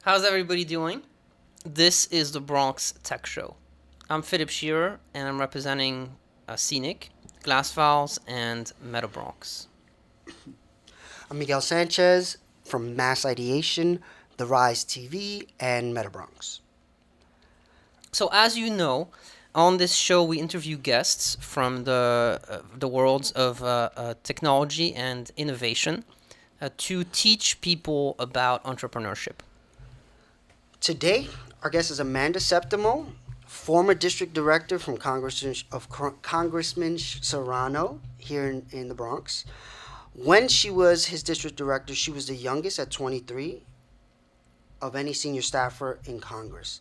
How's everybody doing? This is the Bronx Tech Show. I'm Philip Shearer, and I'm representing Scenic, Glass Files, and MetaBronx. I'm Miguel Sanchez from Mass Ideation, The Rise TV, and MetaBronx. So, as you know, on this show we interview guests from the worlds of technology and innovation to teach people about entrepreneurship. Today, our guest is Amanda Septimo, former district director from Congressman Serrano here in the Bronx. When she was his district director, she was the youngest at 23 of any senior staffer in Congress.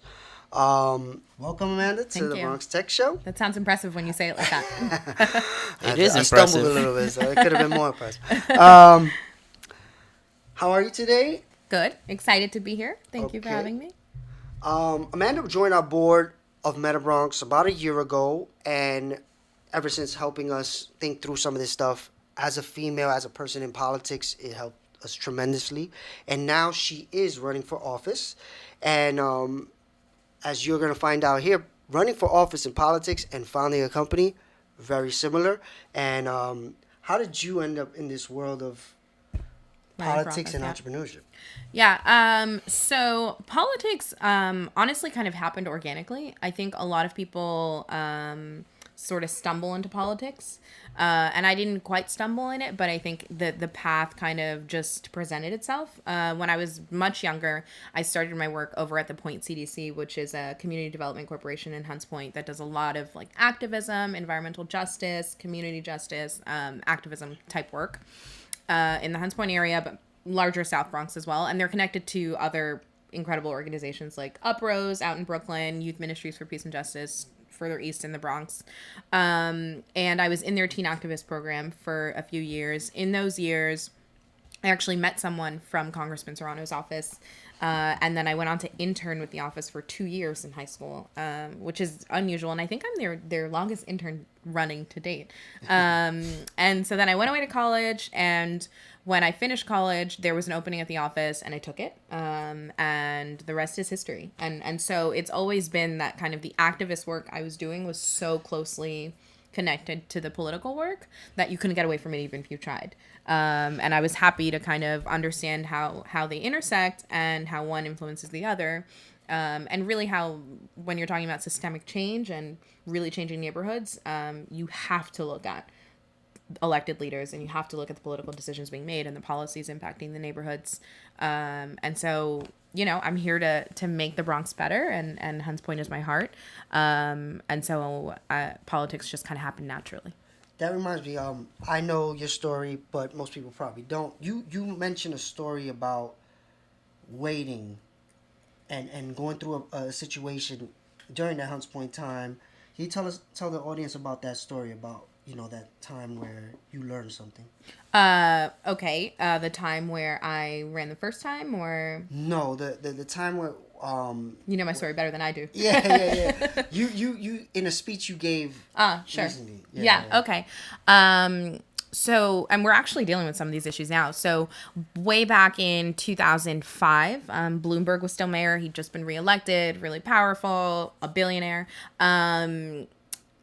Welcome, Amanda, to Thank the you. Bronx Tech Show. That sounds impressive when you say it like that. It is I stumbled impressive. a little bit, so it could have been more impressive. How are you today? Good. Excited to be here. Thank you for Okay. having me. Amanda joined our board of MetaBronx about a year ago, and ever since helping us think through some of this stuff as a female, as a person in politics, it helped us tremendously. And now she is running for office, and as you're going to find out here, running for office in politics and founding a company, very similar. And how did you end up in this world of Running for politics and office, entrepreneurship? Yeah. So politics, honestly kind of happened organically. I think a lot of people, sort of stumble into politics. And I didn't quite stumble in it, but I think the path kind of just presented itself. When I was much younger, I started my work over at the Point CDC, which is a community development corporation in Hunts Point that does a lot of like activism, environmental justice, community justice, activism type work in the Hunts Point area, but larger South Bronx as well. And they're connected to other incredible organizations like Uprose out in Brooklyn, Youth Ministries for Peace and Justice further east in the Bronx. And I was in their teen activist program for a few years. In those years, I actually met someone from Congressman Serrano's office. And then I went on to intern with the office for 2 years in high school, which is unusual. And I think I'm their longest intern running to date. And so then I went away to college, and when I finished college, there was an opening at the office, and I took it. And the rest is history. And so it's always been that kind of the activist work I was doing was so closely connected to the political work that you couldn't get away from it even if you tried. And I was happy to kind of understand how they intersect and how one influences the other. And really how, when you're talking about systemic change and really changing neighborhoods, you have to look at elected leaders and you have to look at the political decisions being made and the policies impacting the neighborhoods. And so, I'm here to make the Bronx better, and Hunts Point is my heart. And so politics just kind of happened naturally. That reminds me, I know your story, but most people probably don't. You mentioned a story about waiting and going through a situation during that Hunts Point time. Can you tell the audience about that story, about that time where you learned something? Okay. The time where I ran the first time, or No, the time where you know my story better than I do. yeah. You in a speech you gave Sure. recently. Yeah. Okay. So, and we're actually dealing with some of these issues now. So, way back in 2005, Bloomberg was still mayor. He'd just been reelected, really powerful, a billionaire.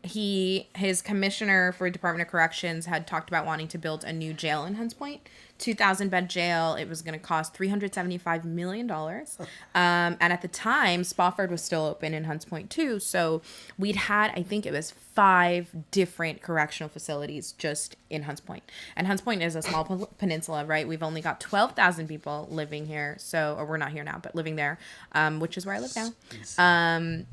His commissioner for Department of Corrections had talked about wanting to build a new jail in Hunts Point, 2,000 bed jail. It was going to cost $375 million. And at the time, Spofford was still open in Hunts Point too. So we'd had, I think it was 5 different correctional facilities just in Hunts Point. And Hunts Point is a small peninsula, right? We've only got 12,000 people living here. So, or we're not here now, but living there, which is where I live now.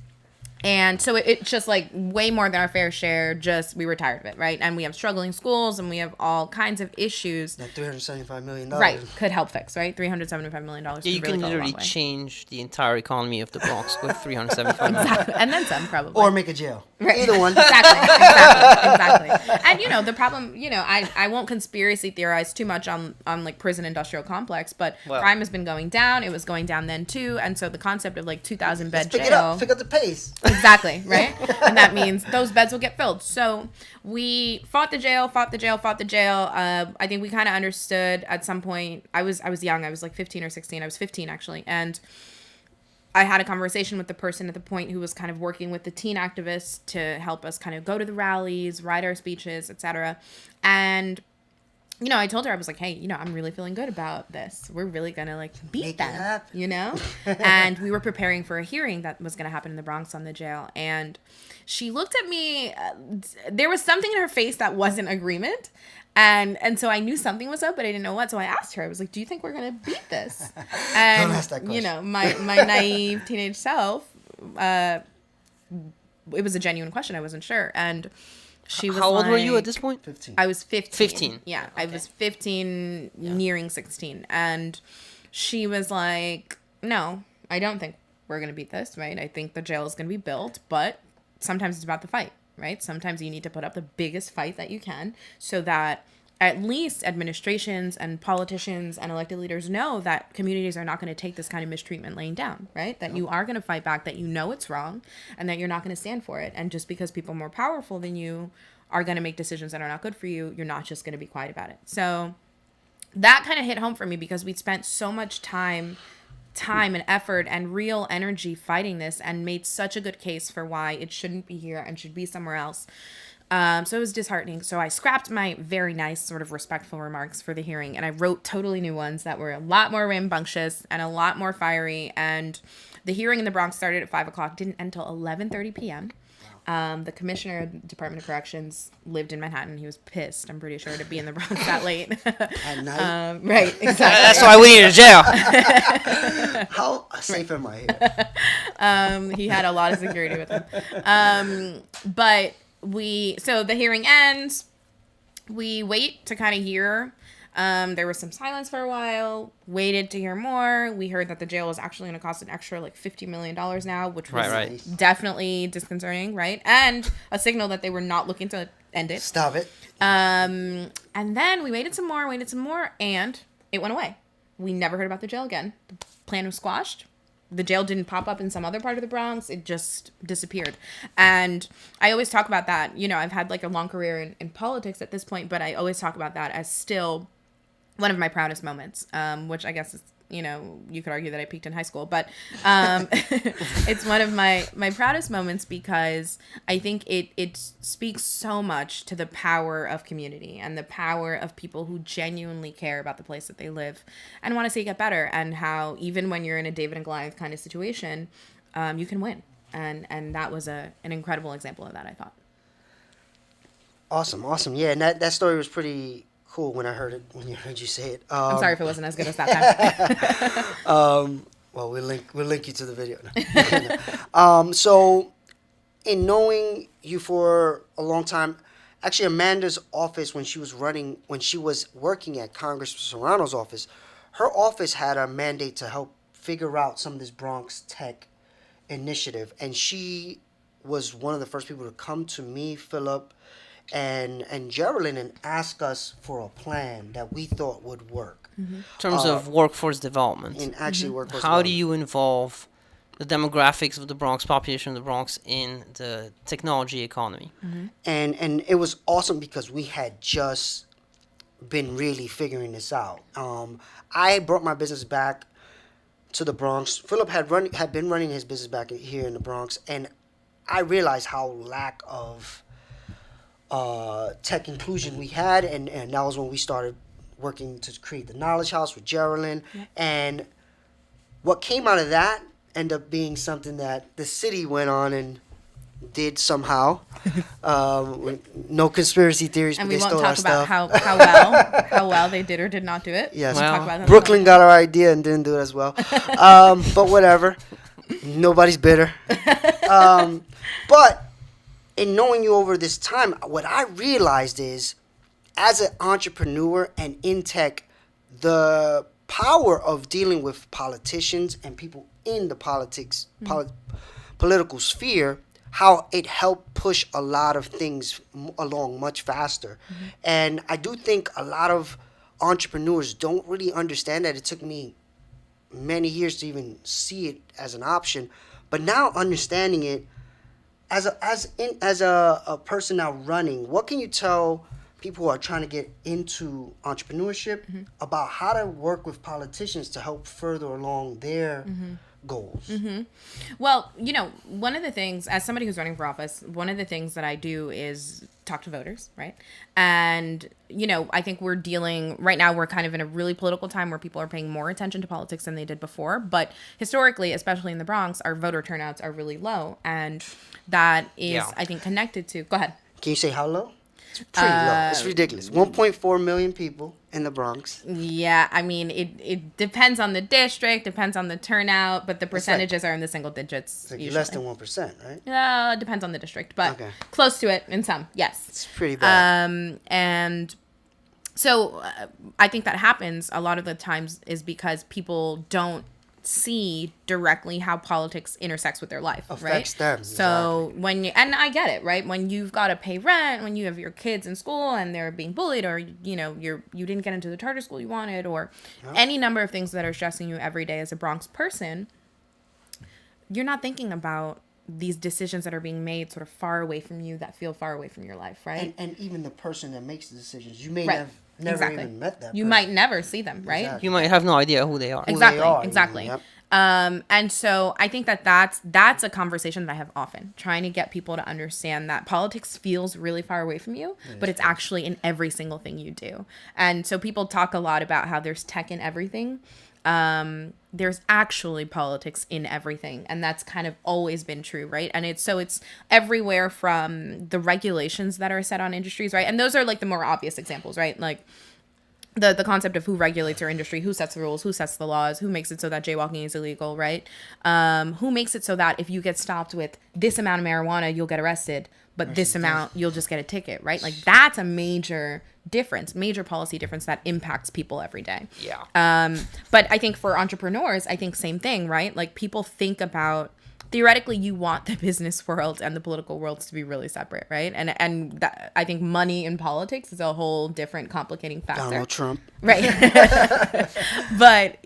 And so it's just like way more than our fair share. Just we were tired of it, right? And we have struggling schools, and we have all kinds of issues. That $375 million. Right, could help fix, right? $375 million. Yeah, could you really can go a literally long way. change the entire economy of the Bronx with 375 million. Exactly. And then some, probably. Or make a jail. Right. Either one. Exactly. And the problem, I won't conspiracy theorize too much on like prison industrial complex, but Well. crime has been going down. It was going down then too, and so the concept of like 2,000 bed Pick jail. it up. Pick up the pace. Exactly, right? And that means those beds will get filled. So we fought the jail. I think we kind of understood at some point. I was young. I was like 15 or 16. I was 15 actually, and I had a conversation with the person at the point who was kind of working with the teen activists to help us kind of go to the rallies, write our speeches, etc. And, you know, I told her, I was like, hey, you know, I'm really feeling good about this. We're really going to, like, beat them, you know? And we were preparing for a hearing that was going to happen in the Bronx on the jail. And she looked at me. There was something in her face that wasn't agreement. And so I knew something was up, but I didn't know what. So I asked her, I was like, do you think we're going to beat this? And, Don't ask that question. you know, my naive teenage self, it was a genuine question. I wasn't sure. And she was How old were you like- at this point? 15. I was 15. 15. Yeah, I was 15, nearing 16. And she was like, no, I don't think we're going to beat this, right? I think the jail is going to be built, but sometimes it's about the fight, right? Sometimes you need to put up the biggest fight that you can so that at least administrations and politicians and elected leaders know that communities are not going to take this kind of mistreatment laying down, right? That you are going to fight back, that you know it's wrong, and that you're not going to stand for it. And just because people more powerful than you are going to make decisions that are not good for you, you're not just going to be quiet about it. So that kind of hit home for me because we'd spent so much time and effort and real energy fighting this and made such a good case for why it shouldn't be here and should be somewhere else. So it was disheartening. So I scrapped my very nice sort of respectful remarks for the hearing and I wrote totally new ones that were a lot more rambunctious and a lot more fiery. And the hearing in the Bronx started at 5:00, didn't end until 11:30 p.m. The commissioner of the Department of Corrections lived in Manhattan. He was pissed, I'm pretty sure, to be in the Bronx that late. At night? Right, exactly. That's why we need a jail. How safe am I here? He had a lot of security with him. But so the hearing ends. We wait to kind of hear. There was some silence for a while, waited to hear more. We heard that the jail was actually going to cost an extra like $50 million now, which was Right. definitely disconcerting, right? And a signal that they were not looking to end it. Stop it. And then we waited some more, and it went away. We never heard about the jail again. The plan was squashed. The jail didn't pop up in some other part of the Bronx. It just disappeared. And I always talk about that. You know, I've had like a long career in politics at this point, but I always talk about that as still one of my proudest moments, which I guess is, you know, you could argue that I peaked in high school, but it's one of my proudest moments because I think it speaks so much to the power of community and the power of people who genuinely care about the place that they live and want to see it get better, and how even when you're in a David and Goliath kind of situation, you can win. And that was an incredible example of that, I thought. Awesome. Yeah, and that story was pretty cool when I heard you say it. I'm sorry if it wasn't as good as that time. Well, we'll link you to the video. So, in knowing you for a long time, actually Amanda's office when she was working at Congressman Serrano's office, her office had a mandate to help figure out some of this Bronx tech initiative, and she was one of the first people to come to me, Philip, and Geraldine, and ask us for a plan that we thought would work. In terms of workforce development. In actually workforce How do development. you involve the demographics of the Bronx, population of the Bronx, in the technology economy? And it was awesome because we had just been really figuring this out. I brought my business back to the Bronx. Philip had been running his business back here in the Bronx, and I realized how lack of tech inclusion we had, and that was when we started working to create the Knowledge House with Geraldine. Yeah. And what came out of that ended up being something that the city went on and did somehow. No conspiracy theories, And but we they won't stole our talk about stuff. how well they did or did not do it. Yes. We'll Well, talk about that Brooklyn got our idea and didn't do it as well. But whatever. Nobody's bitter. But in knowing you over this time, what I realized is, as an entrepreneur and in tech, the power of dealing with politicians and people in the political sphere, how it helped push a lot of things along much faster. And I do think a lot of entrepreneurs don't really understand that. It took me many years to even see it as an option, but now understanding it as a person now running, what can you tell people who are trying to get into entrepreneurship about how to work with politicians to help further along their goals? Well, one of the things, as somebody who's running for office, one of the things that I do is talk to voters, right? And, I think right now we're kind of in a really political time where people are paying more attention to politics than they did before. But historically, especially in the Bronx, our voter turnouts are really low. And that is, I think, connected to, go ahead. Can you say how low? It's pretty low. It's ridiculous. 1.4 million people in the Bronx. Yeah, I mean, it depends on the district, depends on the turnout, but the percentages are in the single digits. It's like usually. less than 1%, right? Yeah, it depends on the district, but close to it in some, yes. It's pretty bad. And so I think that happens a lot of the times is because people don't see directly how politics intersects with their life, affects right? them. So exactly. and I get it, right? When you've got to pay rent, when you have your kids in school and they're being bullied, or you didn't get into the charter school you wanted, or any number of things that are stressing you every day as a Bronx person, you're not thinking about these decisions that are being made sort of far away from you, that feel far away from your life, right? And even the person that makes the decisions, you may have never even met that person. You might never see them, right? Exactly. You might have no idea who they are. Exactly. Yep. And so I think that's a conversation that I have often, trying to get people to understand that politics feels really far away from you, but it's actually in every single thing you do. And so people talk a lot about how there's tech in everything. There's actually politics in everything, and that's kind of always been true, right? And it's everywhere from the regulations that are set on industries, right? And those are like the more obvious examples, right? Like the concept of who regulates your industry, who sets the rules, who sets the laws, who makes it so that jaywalking is illegal, right? Who makes it so that if you get stopped with this amount of marijuana, you'll get arrested, but this amount, you'll just get a ticket, right? Like that's a major policy difference that impacts people every day. Yeah. But I think for entrepreneurs, I think same thing, right? Like people think theoretically you want the business world and the political worlds to be really separate, right? And that, I think money in politics is a whole different complicating factor. Donald Trump. Right. But,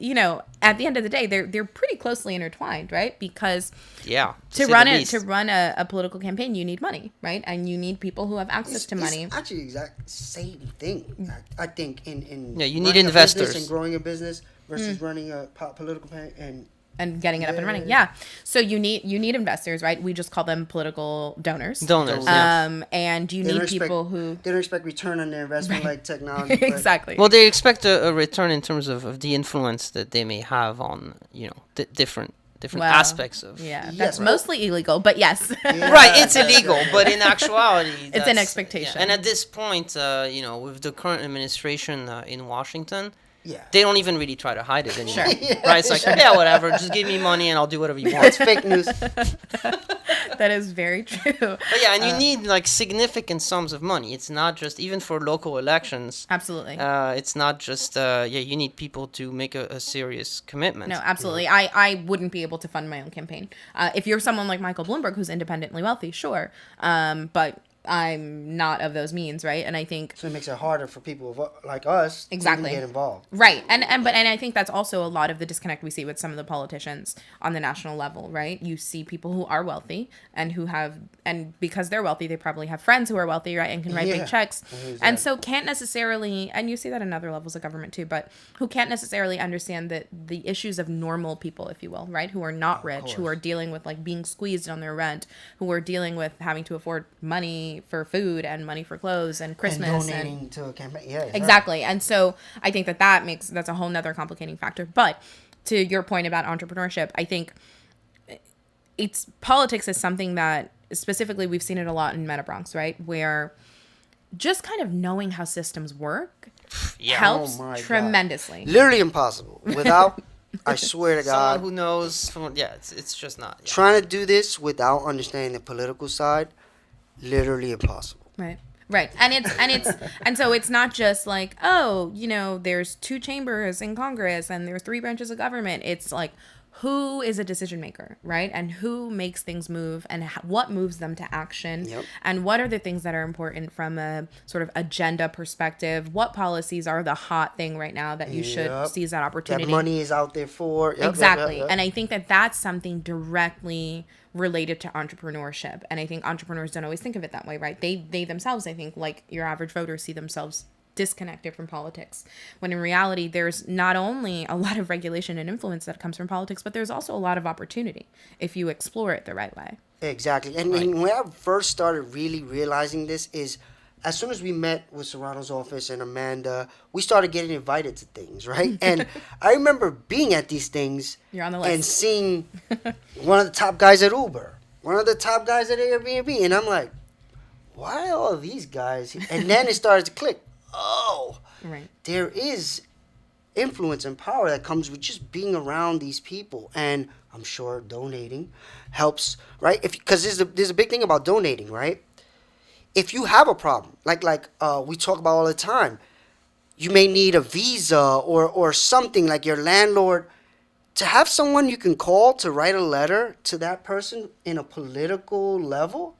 at the end of the day, they're pretty closely intertwined, right? Because to run a political campaign, you need money, right? And you need people who have access to money. It's actually the exact same thing, I think, in you need investors and growing a business versus running a political campaign and getting it up and running. Yeah. So you need investors, right? We just call them political donors. And you need people who... They don't expect return on their investment like technology. Exactly. Well, they expect a return in terms of the influence that they may have on, different aspects of... Yeah, that's mostly illegal, but yes. Yeah. Right, it's illegal, but in actuality... it's an expectation. Yeah. And at this point, with the current administration in Washington... Yeah. They don't even really try to hide it anymore. Sure. Right? It's like, whatever. Just give me money and I'll do whatever you want. It's fake news. That is very true. But yeah, and you need significant sums of money. It's not just, even for local elections. Absolutely. It's not just, you need people to make a serious commitment. No, absolutely. I wouldn't be able to fund my own campaign. If you're someone like Michael Bloomberg, who's independently wealthy, sure. But I'm not of those means, right? And I think so it makes it harder for people like us to even get involved. Right. And I think that's also a lot of the disconnect we see with some of the politicians on the national level, right? You see people who are wealthy and because they're wealthy, they probably have friends who are wealthy, right? And can write big checks. Exactly. And so can't necessarily, and you see that in other levels of government too, but who can't necessarily understand the issues of normal people, if you will, right? Who are not rich, who are dealing with being squeezed on their rent, who are dealing with having to afford money for food and money for clothes and Christmas and donating to a campaign. Yeah, exactly. Right. And so I think that's a whole nother complicating factor. But to your point about entrepreneurship, I think politics is something that specifically we've seen it a lot in MetaBronx, right? Where just kind of knowing how systems work helps tremendously. God. Literally impossible without. I swear to God. Someone who knows. It's just not. Yeah. Trying to do this without understanding the political side. Literally impossible. Right. And so it's not just like, there's 2 chambers in Congress and there's 3 branches of government. It's like, who is a decision maker, right? And who makes things move and what moves them to action? Yep. And what are the things that are important from a sort of agenda perspective? What policies are the hot thing right now that you should seize that opportunity? That money is out there for. Exactly. And I think that's something directly related to entrepreneurship. And I think entrepreneurs don't always think of it that way, right? They themselves, I think, like your average voter, see themselves disconnected from politics, when in reality there's not only a lot of regulation and influence that comes from politics, but there's also a lot of opportunity if you explore it the right way. Exactly. And when I first started really realizing this is as soon as we met with Serrano's office and Amanda, we started getting invited to things, right? And I remember being at these things You're on the list. and seeing one of the top guys at Uber, one of the top guys at Airbnb, and I'm like, why are all these guys here? And then it started to click. Oh, Right. there is influence and power that comes with just being around these people, and I'm sure donating helps, right? Because there's a big thing about donating, right? If you have a problem, like we talk about all the time, you may need a visa or something, like your landlord, to have someone you can call to write a letter to that person in a political level,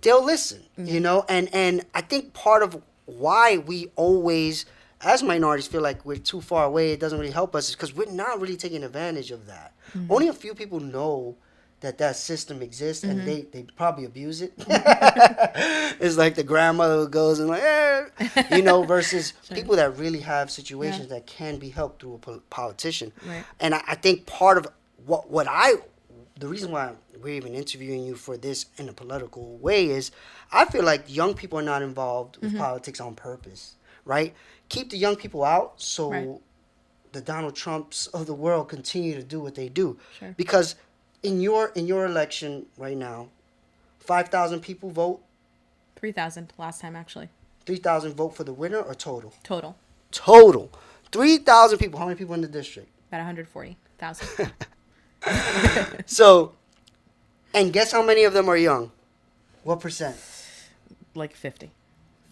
they'll listen, you know? And I think part of why we always, as minorities, feel like we're too far away, it doesn't really help us, is because we're not really taking advantage of that. Only a few people know that system exists, and they probably abuse it. It's like the grandmother who goes and like, you know, versus people that really have situations that can be helped through a politician. Right. And I think part of the reason why we're even interviewing you for this in a political way is I feel like young people are not involved with politics on purpose, right? Keep the young people out so the Donald Trumps of the world continue to do what they do. Sure. Because in your election right now, 5,000 people vote. 3,000 last time, actually. 3,000 vote for the winner or total? Total. Total. 3,000 people. How many people in the district? About 140,000. So, and guess how many of them are young? What percent? Like 50.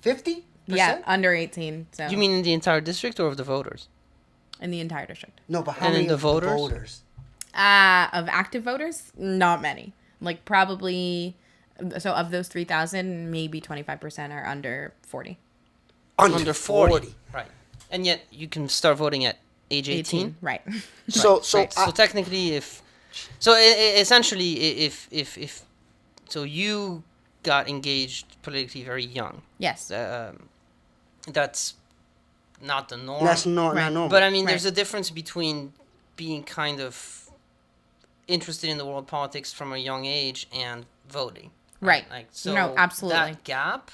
50%? Yeah, under 18. So You mean in the entire district or of the voters? in the entire district. No, but how And many in the of voters? the voters? Of active voters, not many. Like probably, so of those 3,000, maybe 25% are under 40. Under 40. Right. And yet you can start voting at age 18. Right. So, Right. So technically, essentially, if so you got engaged politically very young. Yes. That's not the norm. that's not Right. normal. But I mean, there's Right. a difference between being kind of interested in the world politics from a young age and voting. Right. Like, so No, absolutely. that gap.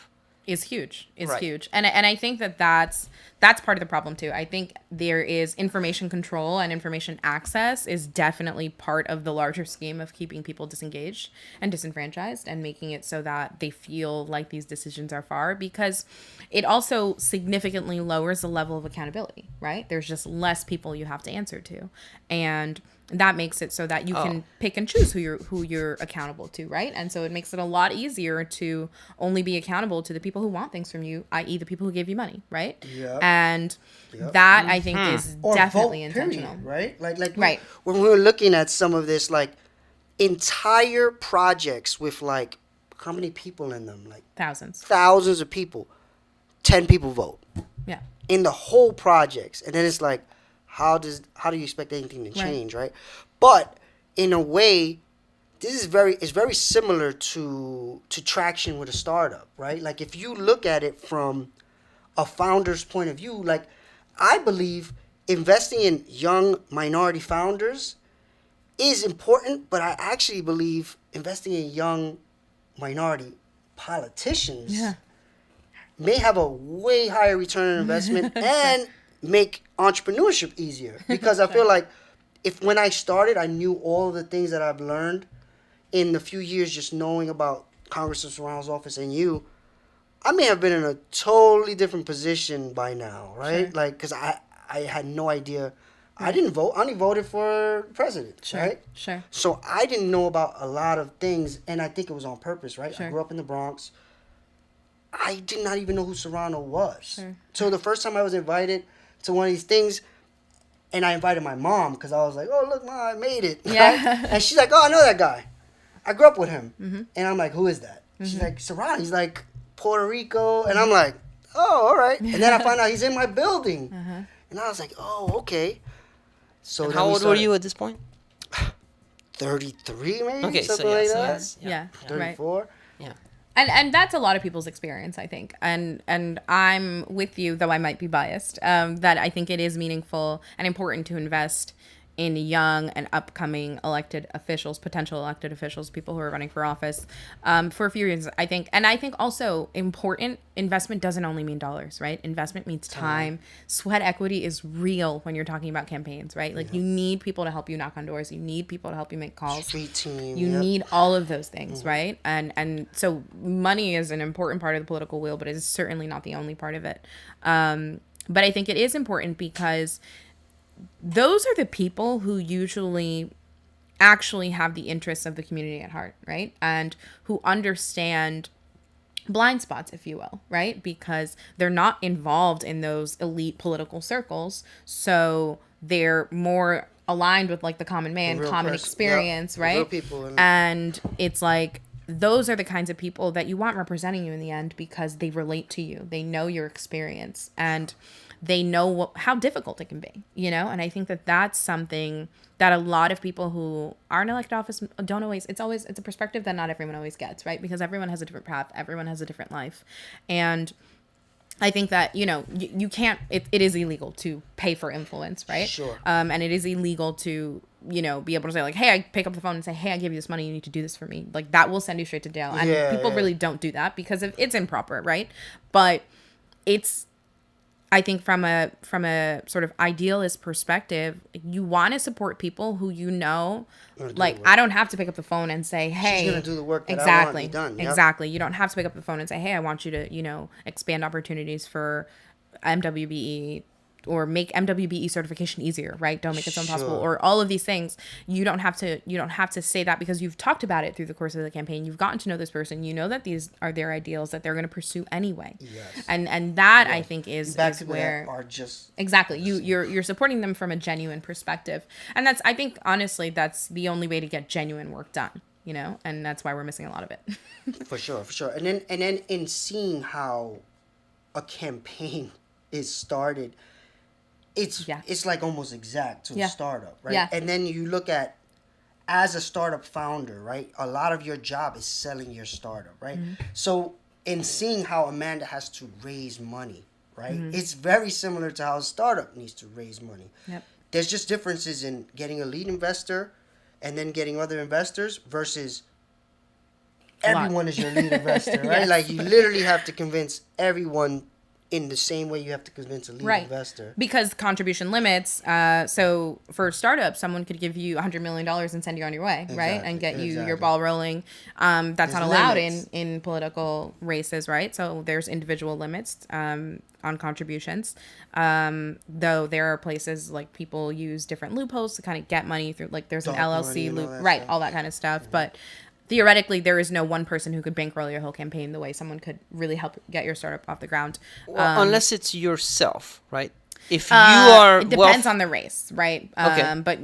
Is huge. Is Right. huge. And I think that's part of the problem too. I think there is information control and information access is definitely part of the larger scheme of keeping people disengaged and disenfranchised and making it so that they feel like these decisions are far, because it also significantly lowers the level of accountability, right? There's just less people you have to answer to. And that makes it so that you can pick and choose who you're accountable to, right? And so it makes it a lot easier to only be accountable to the people who want things from you, i.e. the people who gave you money, right? Yep. And that I think is Or definitely vote, period, intentional. right? Like Right. when we were looking at some of this, like entire projects with like how many people in them, like Thousands. thousands of people, 10 people vote Yeah. in the whole projects, and then it's like, how do you expect anything to change, right? But in a way, this is very similar to traction with a startup, right? Like if you look at it from a founder's point of view, like I believe investing in young minority founders is important, but I actually believe investing in young minority politicians may have a way higher return on investment and make entrepreneurship easier. Because I feel like when I started, I knew all of the things that I've learned in the few years just knowing about Congressman Serrano's office and you, I may have been in a totally different position by now, right? Sure. Like, because I had no idea. I didn't vote. I only voted for president, right? Sure. So I didn't know about a lot of things, and I think it was on purpose, right? Sure. I grew up in the Bronx. I did not even know who Serrano was. Sure. So the first time I was invited to one of these things, and I invited my mom because I was like, "Oh, look, Mom, I made it." Yeah. Right? And she's like, "Oh, I know that guy. I grew up with him." Mm-hmm. And I'm like, "Who is that?" She's like, "Serrano." He's like, Puerto Rico. And I'm like, "Oh, all right." And then I find out he's in my building. And I was like, "Oh, okay." So And then how we old were started- you at this point? 33 maybe? Okay, so something yeah, like so that. that's, Yeah. Right. 34. Yeah. And that's a lot of people's experience, I think. And I'm with you, though I might be biased, that I think it is meaningful and important to invest in young and upcoming elected officials, potential elected officials, people who are running for office, for a few reasons, I think. And I think also important, investment doesn't only mean dollars, right? Investment means time. Sweat equity is real when you're talking about campaigns, right? Like, you need people to help you knock on doors. You need people to help you make calls. Street team. You need all of those things, right? And so money is an important part of the political wheel, but it is certainly not the only part of it. But I think it is important because those are the people who usually actually have the interests of the community at heart, right? And who understand blind spots, if you will, right? Because they're not involved in those elite political circles. So they're more aligned with like the common man, common experience, right? Real people. And it's like, those are the kinds of people that you want representing you in the end because they relate to you. They know your experience and they know how difficult it can be, you know? And I think that that's something that a lot of people who are in elected office don't always, it's a perspective that not everyone always gets, right? Because everyone has a different path. Everyone has a different life. And I think that, you know, you can't, it is illegal to pay for influence, right? Sure. And it is illegal to, you know, be able to say like, hey, I pick up the phone and say, hey, I give you this money. You need to do this for me. Like, that will send you straight to jail. And people really don't do that because it's improper, right? But it's, I think from a sort of idealist perspective, you want to support people who, you know, like, I don't have to pick up the phone and say, hey, she's gonna do the work that exactly, I want to be done. Yep. Exactly. You don't have to pick up the phone and say, hey, I want you to, you know, expand opportunities for MWBE or make MWBE certification easier, right? Don't make it so impossible, or all of these things. You don't have to say that because you've talked about it through the course of the campaign. You've gotten to know this person. You know that these are their ideals that they're going to pursue anyway. Yes. And that, I think is where are just exactly you're supporting them from a genuine perspective. And that's, I think, honestly, that's the only way to get genuine work done, you know? And that's why we're missing a lot of it. For sure. And then in seeing how a campaign is started, it's like almost exact to a startup, right? Yeah. And then you look at, as a startup founder, right? A lot of your job is selling your startup, right? Mm-hmm. So in seeing how Amanda has to raise money, right? Mm-hmm. It's very similar to how a startup needs to raise money. Yep. There's just differences in getting a lead investor and then getting other investors versus everyone is your lead investor, right? Yes. Like, you literally have to convince everyone in the same way you have to convince a lead investor. Because contribution limits, so for startups, someone could give you $100 million and send you on your way, right? And get you your ball rolling. That's not allowed in political races, right? So there's individual limits on contributions. Though there are places like people use different loopholes to kind of get money through, like there's an LLC loop, right? All that kind of stuff. Mm-hmm. But theoretically, there is no one person who could bankroll your whole campaign the way someone could really help get your startup off the ground. Well, unless it's yourself, right? If you are... It depends on the race, right? Okay. But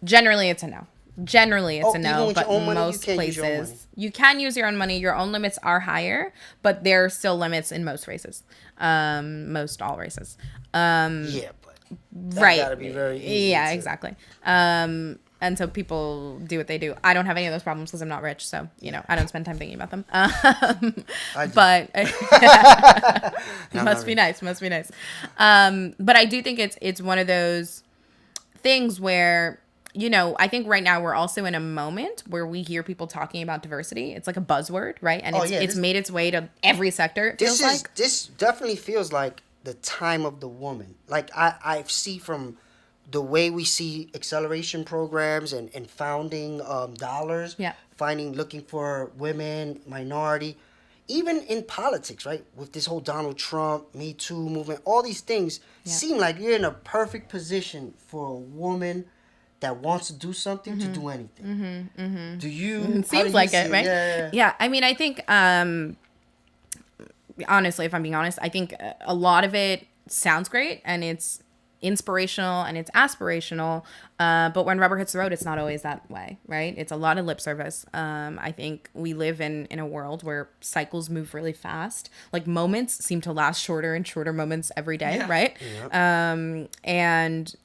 generally, it's a no. Generally, it's a no, but most places... You can use your own money. Your own limits are higher, but there are still limits in most races. Most all races. Yeah, but that gotta be very easy. Yeah, exactly. And so people do what they do. I don't have any of those problems because I'm not rich. So, you know, I don't spend time thinking about them. But must be nice. But I do think it's one of those things where, you know, I think right now we're also in a moment where we hear people talking about diversity. It's like a buzzword, right? And it's made its way to every sector. This definitely feels like the time of the woman. Like I see from the way we see acceleration programs and founding dollars, looking for women, minority, even in politics, right? With this whole Donald Trump, Me Too movement, all these things seem like you're in a perfect position for a woman that wants to do something to do anything. Mm-hmm, mm-hmm. Do you? It seems like it, right? Yeah. I mean, I think, honestly, if I'm being honest, I think a lot of it sounds great and it's inspirational and it's aspirational. But when rubber hits the road, it's not always that way, right? It's a lot of lip service. I think we live in a world where cycles move really fast. Like moments seem to last shorter and shorter moments every day, right? Yep. And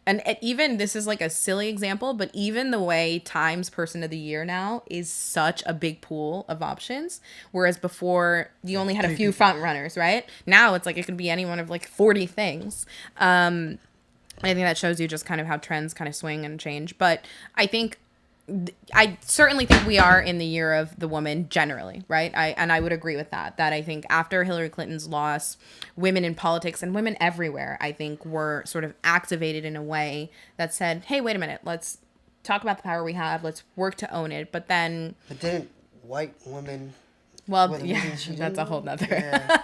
even, this is like a silly example, but even the way Times Person of the Year now is such a big pool of options, whereas before you only had a few front runners, right? Now it's like it could be any one of like 40 things. I think that shows you just kind of how trends kind of swing and change. But I certainly think we are in the year of the woman generally, right? I would agree with that I think after Hillary Clinton's loss, women in politics and women everywhere, I think, were sort of activated in a way that said, hey, wait a minute, let's talk about the power we have, let's work to own it. But didn't white women... Well, yeah, that's a whole nother... Yeah.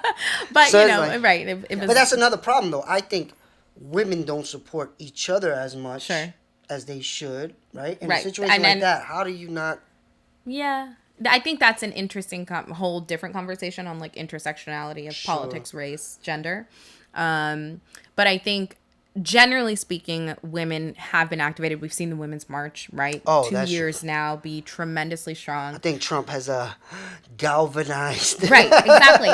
But, so like, right. It was, but that's another problem, though. I think women don't support each other as much as they should, right? In a situation like that, how do you not... Yeah. I think that's an interesting whole different conversation on like intersectionality of politics, race, gender. But I think... Generally speaking, women have been activated. We've seen the Women's March, right? Oh, 2 years now be tremendously strong. I think Trump has galvanized. Right, exactly.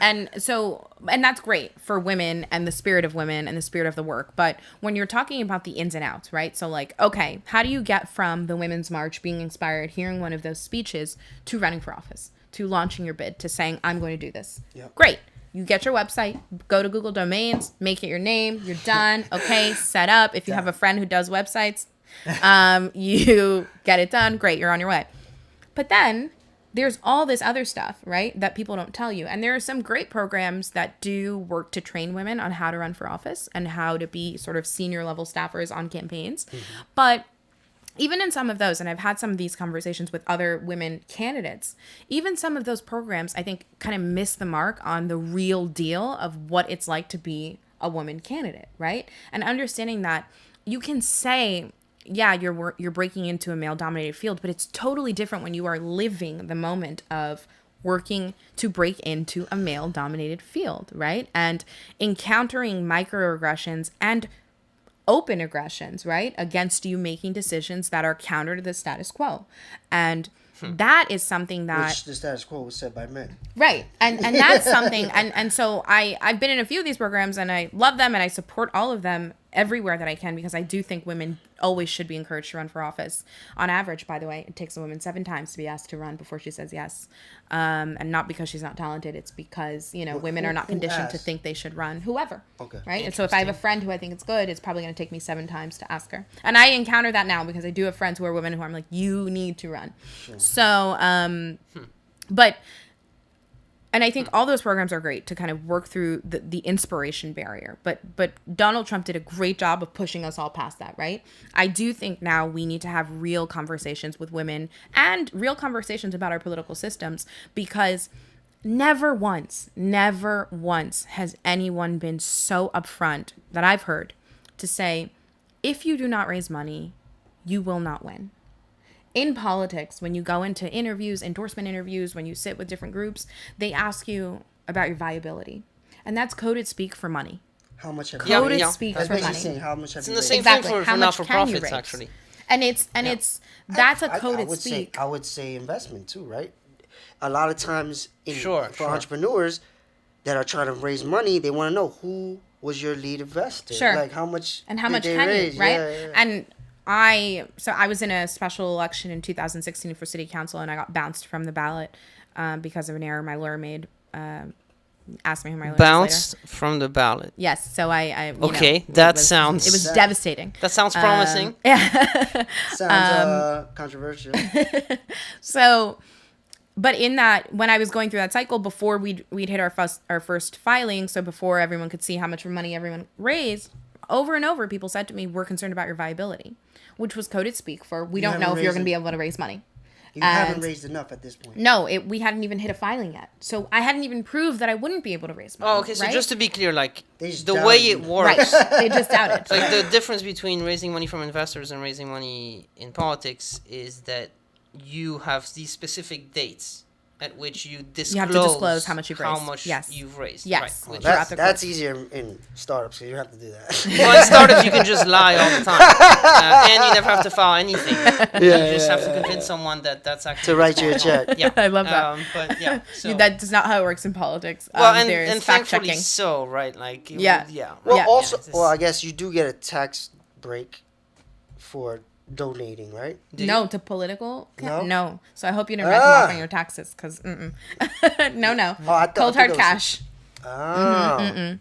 And that's great for women and the spirit of women and the spirit of the work. But when you're talking about the ins and outs, right? So like, okay, how do you get from the Women's March, being inspired, hearing one of those speeches, to running for office, to launching your bid, to saying, I'm going to do this? Yep. Great. You get your website, go to Google Domains, make it your name, you're done. Okay, set up. If you have a friend who does websites, you get it done. Great, you're on your way. But then there's all this other stuff, right, that people don't tell you. And there are some great programs that do work to train women on how to run for office and how to be sort of senior level staffers on campaigns. Mm-hmm. But even in some of those, and I've had some of these conversations with other women candidates, even some of those programs, I think, kind of miss the mark on the real deal of what it's like to be a woman candidate, right? And understanding that you can say, yeah, you're breaking into a male-dominated field, but it's totally different when you are living the moment of working to break into a male-dominated field, right? And encountering microaggressions and open aggressions, right, against you making decisions that are counter to the status quo. And that is something that... Which the status quo was set by men. Right. And that's something... And so I've been in a few of these programs, and I love them, and I support all of them everywhere that I can, because I do think women always should be encouraged to run for office. On average, by the way, it takes a woman 7 times to be asked to run before she says yes. And not because she's not talented. It's because, women are not conditioned to think they should run. Whoever. Okay. Right? And so if I have a friend who I think it's good, it's probably going to take me 7 times to ask her. And I encounter that now because I do have friends who are women who I'm like, you need to run. Sure. So, but... And I think all those programs are great to kind of work through the inspiration barrier. But Donald Trump did a great job of pushing us all past that, right? I do think now we need to have real conversations with women and real conversations about our political systems, because never once has anyone been so upfront that I've heard to say, if you do not raise money, you will not win. In politics, when you go into interviews, endorsement interviews, when you sit with different groups, they ask you about your viability. And that's coded speak for money. How much have you raised? Coded speak for money. Saying, how much have it's you in the same raised? thing for not-for-profits, actually. And that's a coded speak. I would say investment too, right? A lot of times for entrepreneurs that are trying to raise money, they want to know who was your lead investor. Sure. Like how much and how much did can they raise? You, right? Yeah. And I was in a special election in 2016 for city council, and I got bounced from the ballot because of an error my lawyer made. Asked me who my lawyer bounced from the ballot. Yes, so I okay, it was devastating. That sounds promising. Yeah, sounds controversial. So, but in that, when I was going through that cycle before we'd hit our first filing, so before everyone could see how much money everyone raised, over and over people said to me, "We're concerned about your viability," which was coded speak for we don't know if you're going to be able to raise money. You haven't raised enough at this point. No, we hadn't even hit a filing yet. So I hadn't even proved that I wouldn't be able to raise money. Oh, okay. So just to be clear, like, the way doubted it works. Right. They just doubted. Like, the difference between raising money from investors and raising money in politics is that you have these specific dates at which you have to disclose how much you've raised. How much Yes. you've raised. Yes. Right. Well, Which That's easier in startups, so you have to do that. well, in startups, you can just lie all the time, and you never have to file anything. You just have to convince someone that that's actually to write you a check. Yeah, I love that. But yeah, so That's not how it works in politics. well, there's and fact thankfully checking. so, right? Like Yeah. yeah. Well, Yeah. also, Yeah, well, I guess you do get a tax break for donating, right? No, to political? No? No. So I hope you didn't write them off on your taxes, because no. Oh, I Cold thought hard it was- cash. Oh.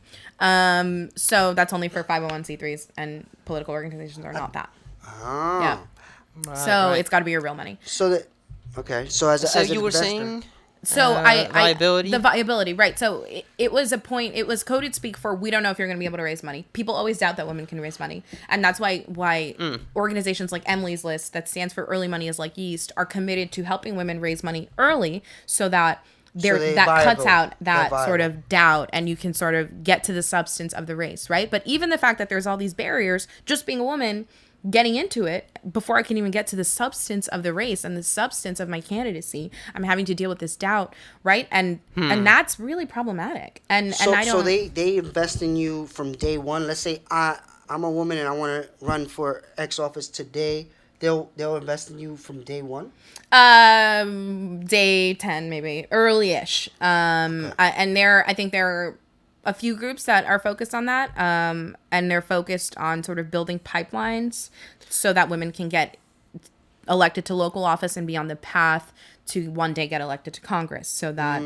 So that's only for 501c3s, and political organizations are not that. Oh. Yeah. Right, So right. it's got to be a real money. So that, okay. So as So an you were investor, saying So viability? the viability, right? So it was a point. It was coded speak for we don't know if you're going to be able to raise money. People always doubt that women can raise money, and that's why organizations like Emily's List, that stands for Early Money is Like Yeast, are committed to helping women raise money early, so that they're that cuts viable. out that They're sort viable. of doubt, and you can sort of get to the substance of the race, right? But even the fact that there's all these barriers, just being a woman, getting into it before I can even get to the substance of the race and the substance of my candidacy, I'm having to deal with this doubt, right? And that's really problematic. And I don't. So they invest in you from day one. Let's say I'm a woman and I want to run for X office today. They'll invest in you from day one. Day 10 maybe, early-ish. I think there are a few groups that are focused on that, and they're focused on sort of building pipelines so that women can get elected to local office and be on the path to one day get elected to Congress, so that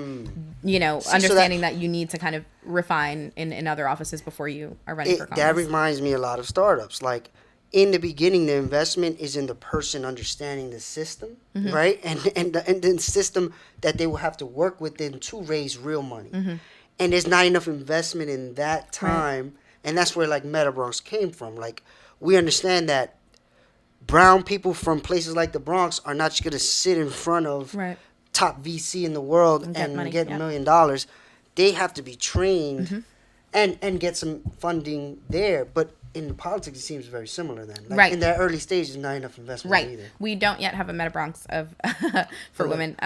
understanding that you need to kind of refine in other offices before you are running for Congress. That reminds me a lot of startups. Like in the beginning, the investment is in the person understanding the system, right? And the system that they will have to work within to raise real money. And there's not enough investment in that time. And that's where like MetaBronx came from. Like we understand that brown people from places like the Bronx are not just going to sit in front of top VC in the world and get $1 million. They have to be trained and get some funding there. But in politics, it seems very similar then. Like in the early stages, not enough investment either. We don't yet have a MetaBronx for women.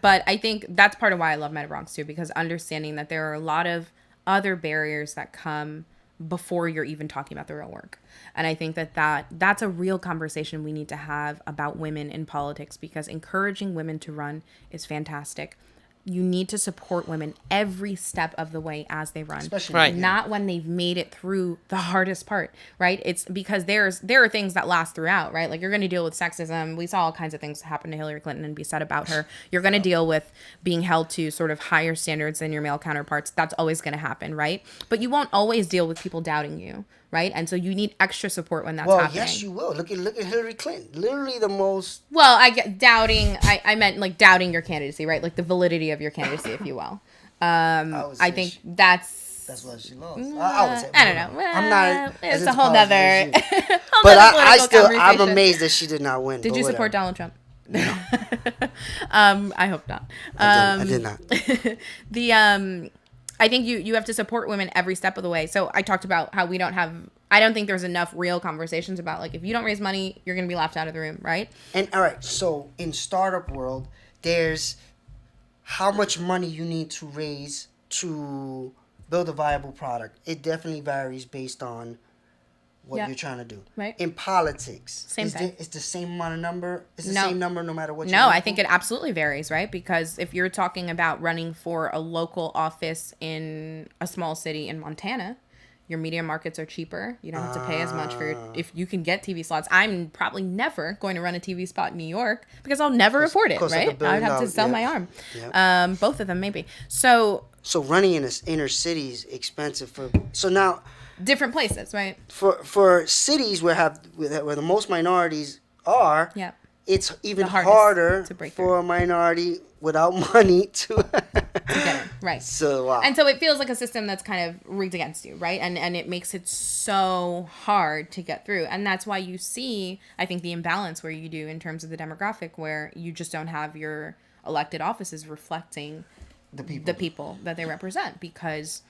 But I think that's part of why I love MetaBronx too, because understanding that there are a lot of other barriers that come before you're even talking about the real work. And I think that's a real conversation we need to have about women in politics, because encouraging women to run is fantastic. You need to support women every step of the way as they run, Especially not when they've made it through the hardest part, right? It's because there are things that last throughout, right? Like you're going to deal with sexism. We saw all kinds of things happen to Hillary Clinton and be said about her. You're going to deal with being held to sort of higher standards than your male counterparts. That's always going to happen, right? But you won't always deal with people doubting you, right? And so you need extra support when that's happening. Well, yes, you will. Look at Hillary Clinton. Literally the most. Well, I get doubting. I meant like doubting your candidacy, right? Like the validity of your candidacy, if you will. I think that's what she lost. I would say. I don't know. I'm not. It's a whole nother. But I'm amazed that she did not win. Did you support Donald Trump? No. I hope not. I did not. I think you have to support women every step of the way. So I talked about how I don't think there's enough real conversations about like if you don't raise money, you're going to be left out of the room, right? And all right, so in startup world, there's how much money you need to raise to build a viable product. It definitely varies based on what you're trying to do. Right. In politics, Same thing. It's the same amount of number. It's the No. same number no matter what. No, I think it absolutely varies, right? Because if you're talking about running for a local office in a small city in Montana, your media markets are cheaper. You don't have to pay as much for if you can get TV slots. I'm probably never going to run a TV spot in New York because I'll never afford it, costs like right? $1 billion, I would have to sell my arm. Yeah. Both of them maybe. So running in this inner city is expensive for. So now. Different places, right? For cities where the most minorities are, it's even harder for a minority without money to get it, right? So wow. And so it feels like a system that's kind of rigged against you, right? And it makes it so hard to get through, and that's why you see, I think, the imbalance where you do in terms of the demographic, where you just don't have your elected offices reflecting the people that they represent, because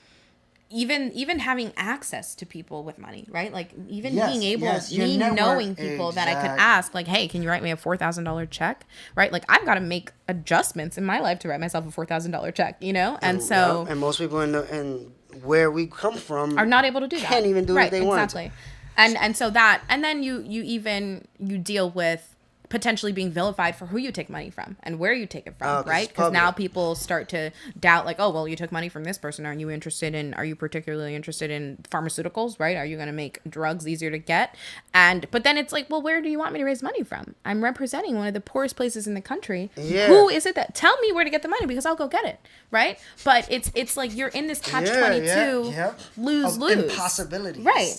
even having access to people with money, right? Like even Yes, being able, yes, your me network, knowing people that I could exactly. ask, like, hey, can you write me a $4,000 check, right? Like I've got to make adjustments in my life to write myself a $4,000 check, you know, and so and most people in where we come from are not able to do that. can't even do it right, if they want to. exactly. And so that, and then you deal with potentially being vilified for who you take money from and where you take it from, 'Cause right? it's Because now public. people start to doubt, like, oh, well, you took money from this person. Are you particularly interested in pharmaceuticals, right? Are you going to make drugs easier to get? But then it's like, well, where do you want me to raise money from? I'm representing one of the poorest places in the country. Yeah. Who is it that, tell me where to get the money because I'll go get it, right? But it's like you're in this catch-22, lose-lose. Impossibilities. Right.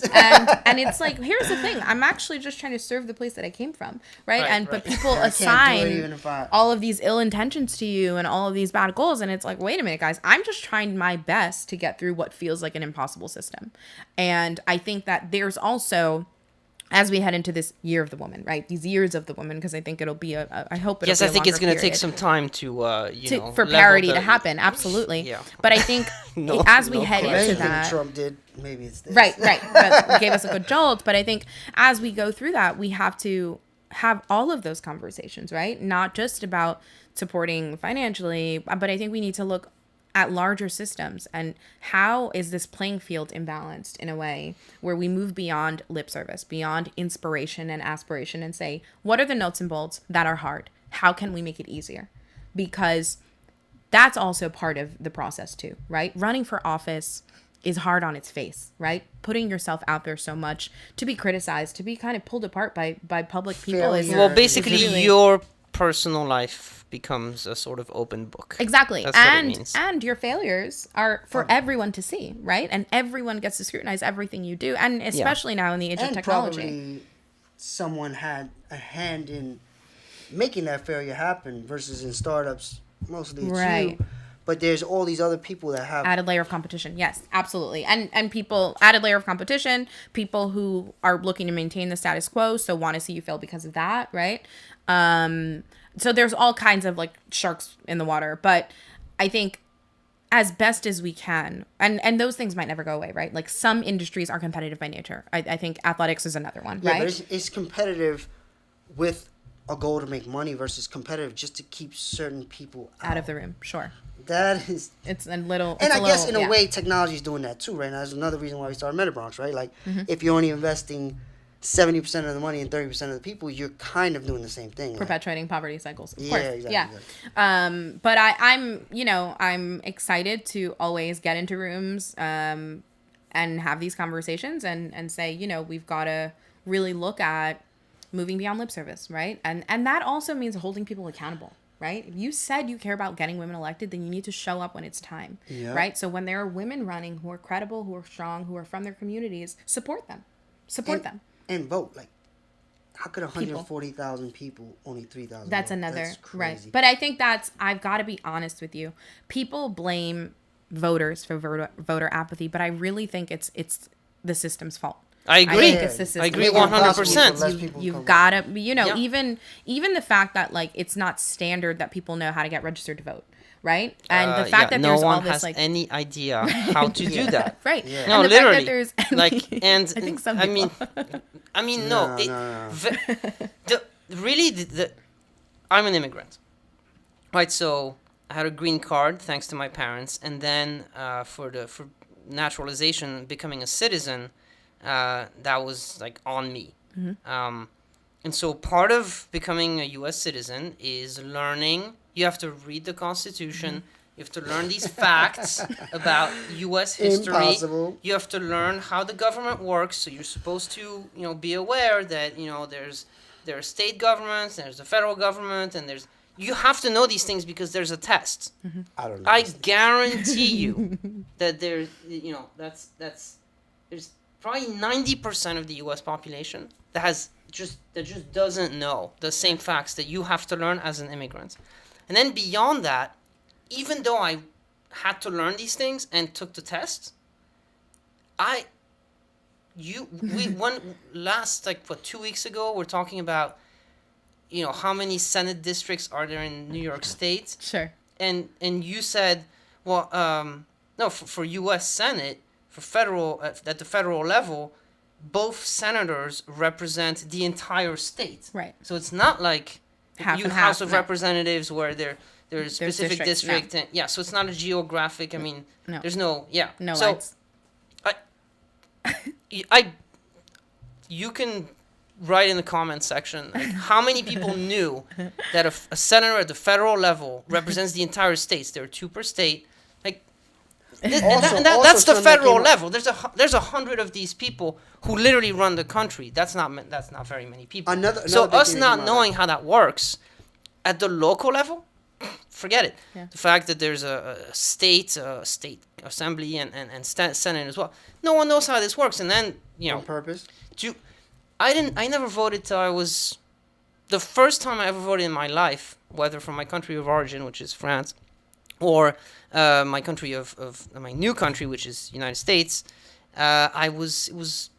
And it's like, here's the thing. I'm actually just trying to serve the place that I came from, right? Right, But right. people I can't do it even assign if I- all of these ill intentions to you and all of these bad goals. And it's like, wait a minute, guys, I'm just trying my best to get through what feels like an impossible system. And I think that there's also, as we head into this year of the woman, right? These years of the woman, because I think it'll be I hope it'll Yes, be I think it's going to take some time to, for level parity the- to happen. Absolutely. Yeah. But I think No- as we no head If into anything that, Trump did, maybe it's this. right. That gave us a good jolt. But I think as we go through that, we have to have all of those conversations, right? Not just about supporting financially, but I think we need to look at larger systems and how is this playing field imbalanced in a way where we move beyond lip service, beyond inspiration and aspiration, and say, what are the nuts and bolts that are hard? How can we make it easier? Because that's also part of the process too, right? Running for office is hard on its face, right? Putting yourself out there so much to be criticized, to be kind of pulled apart by public people is Failure. Well, It's basically, really- your personal life becomes a sort of open book. Exactly. That's what it means. And your failures are for everyone to see, right? And everyone gets to scrutinize everything you do. And especially now in the age of And technology. probably someone had a hand in making that failure happen versus in startups, mostly it's Right. you. But there's all these other people that have Added layer of competition. Yes, absolutely. And people, added layer of competition, people who are looking to maintain the status quo, so want to see you fail because of that, right? So there's all kinds of like sharks in the water, but I think as best as we can, and those things might never go away, right? Like some industries are competitive by nature. I think athletics is another one, yeah, right? but it's competitive with a goal to make money versus competitive just to keep certain people Out of the room, sure. That is, It's a little. and it's I guess in little- a yeah. way, technology is doing that too, right? Now, that's another reason why we started MetaBronx, right? Like, Mm-hmm. if you're only investing 70% of the money and 30% of the people, you're kind of doing the same thing. Like, Perpetuating poverty cycles. Of yeah, course. exactly. Yeah. exactly. But I'm excited to always get into rooms and have these conversations and say, we've got to really look at moving beyond lip service, right? And that also means holding people accountable, right? If you said you care about getting women elected, then you need to show up when it's time, Yeah. right? So when there are women running who are credible, who are strong, who are from their communities, support them. Support them. And vote. Like, how could 140,000 people only 3,000? That's vote? another, That's right. crazy. But I think I've got to be honest with you. People blame voters for voter apathy, but I really think it's the system's fault. I I agree. think it's the system. I agree Make it impossible 100%. for less people to You've come got to, Yeah. even the fact that like it's not standard that people know how to get registered to vote, right? And the fact that no there's one all this has like any idea how to do that. right, Yeah. No, and the fact literally. that there's Like, and I think some I mean, people. no. No. Really, I'm an immigrant, right? So I had a green card thanks to my parents, and then for naturalization, becoming a citizen, that was like on me. And so part of becoming a U.S. citizen is learning. You have to read the Constitution. You have to learn these facts about U.S. history. Impossible. You have to learn how the government works. So you're supposed to, be aware that there are state governments, there's the federal government, and you have to know these things because there's a test. I don't know. I guarantee you that there's probably 90% of the U.S. population that just doesn't know the same facts that you have to learn as an immigrant. And then beyond that, even though I had to learn these things and took the test, last 2 weeks ago we're talking about how many Senate districts are there in New York State, Sure. and you said, well, no, for U.S. Senate, for federal at the federal level, both senators represent the entire state. Right. So it's not like Half you and House half, of no. Representatives where there's specific districts, district. And, yeah, so it's not a geographic. I mean, No. there's no, yeah. No so lines. You can write in the comments section like, how many people knew that a senator at the federal level represents the entire states. There are 2 per state. Like, that's the federal level. There's 100 of these people who literally run the country. That's not very many people. Another so big us thing not about knowing how that works at the local level, forget it. Yeah. The fact that there's a state assembly and senate as well. No one knows how this works, and then on purpose. I never voted till I was the first time I ever voted in my life, whether from my country of origin, which is France, or my country of my new country, which is United States. It was